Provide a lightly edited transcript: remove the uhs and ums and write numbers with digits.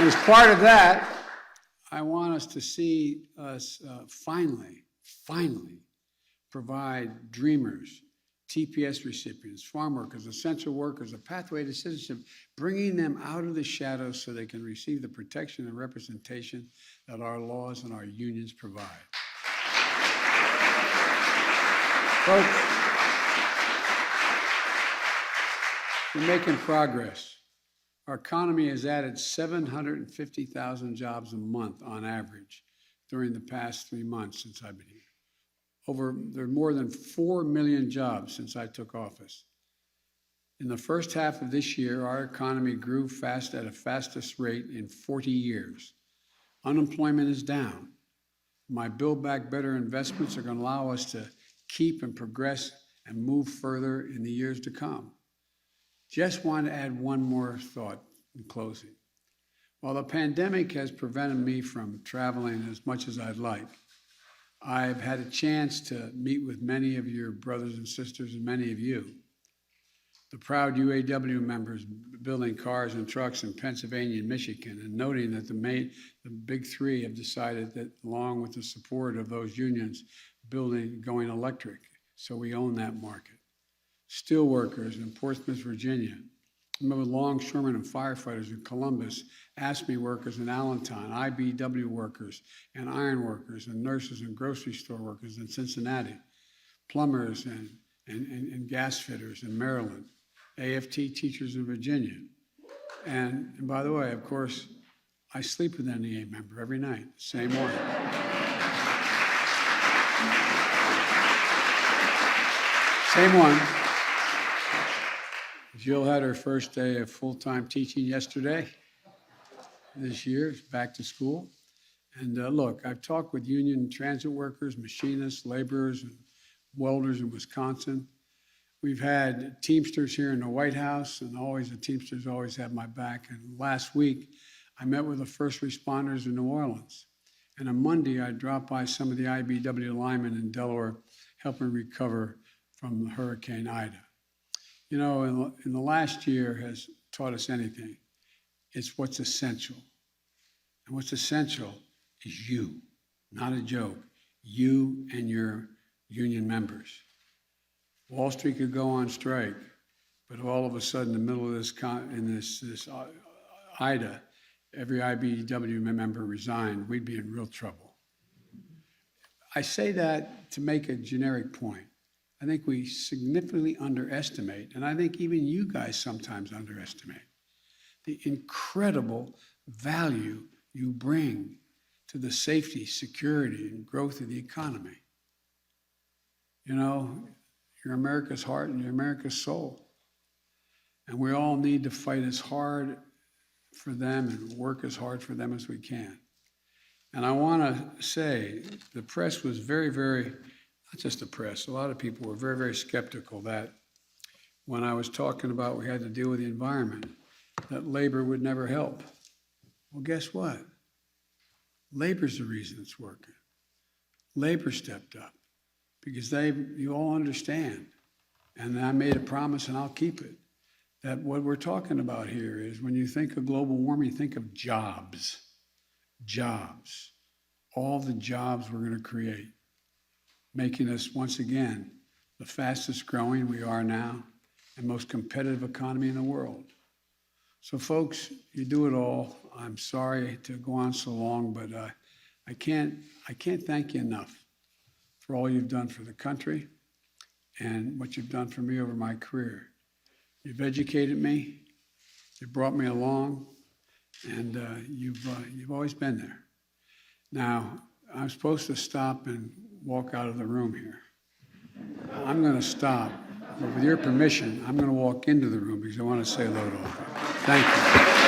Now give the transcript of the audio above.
And as part of that, I want us to see us finally provide dreamers, TPS recipients, farm workers, essential workers, a pathway to citizenship, bringing them out of the shadows so they can receive the protection and representation that our laws and our unions provide. Folks, we're making progress. Our economy has added 750,000 jobs a month on average during the past 3 months since I've been here. There are more than 4 million jobs since I took office. In the first half of this year, our economy grew fast at a fastest rate in 40 years. Unemployment is down. My Build Back Better investments are going to allow us to keep and progress and move further in the years to come. Just want to add one more thought in closing. While the pandemic has prevented me from traveling as much as I'd like, I've had a chance to meet with many of your brothers and sisters and many of you. The proud UAW members building cars and trucks in Pennsylvania and Michigan, and noting that the big three have decided that, along with the support of those unions, going electric, so we own that market. Steel workers in Portsmouth, Virginia. I remember longshoremen and firefighters in Columbus, ASME workers in Allentown, IBW workers and iron workers and nurses and grocery store workers in Cincinnati, plumbers and gas fitters in Maryland, AFT teachers in Virginia. And by the way, of course, I sleep with an NEA member every night, same one. Same one. Jill had her first day of full-time teaching yesterday. This year, it's back to school. And look, I've talked with union transit workers, machinists, laborers, and welders in Wisconsin. We've had Teamsters here in the White House, and the Teamsters always have my back. And last week, I met with the first responders in New Orleans. And on Monday, I dropped by some of the IBW linemen in Delaware, helping recover from Hurricane Ida. You know, in the last year has taught us anything. It's what's essential. And what's essential is you, not a joke, you and your union members. Wall Street could go on strike, but all of a sudden, in the middle of this Ida, every IBEW member resigned, we'd be in real trouble. I say that to make a generic point. I think we significantly underestimate, and I think even you guys sometimes underestimate, the incredible value you bring to the safety, security, and growth of the economy. You know, you're America's heart and you're America's soul. And we all need to fight as hard for them and work as hard for them as we can. And I want to say the press was very, not just the press, a lot of people were very, very skeptical that when I was talking about we had to deal with the environment, that labor would never help. Well, guess what? Labor's the reason it's working. Labor stepped up because you all understand, and I made a promise and I'll keep it, that what we're talking about here is when you think of global warming, think of jobs. Jobs. All the jobs we're going to create, making us once again the fastest growing we are now and most competitive economy in the world. So folks, you do it all. I'm sorry to go on so long, but I can't thank you enough for all you've done for the country and what you've done for me over my career. You've educated me, you've brought me along, and you've always been there. Now, I'm supposed to stop and walk out of the room here. I'm going to stop, but with your permission, I'm going to walk into the room because I want to say hello to all of you. Thank you.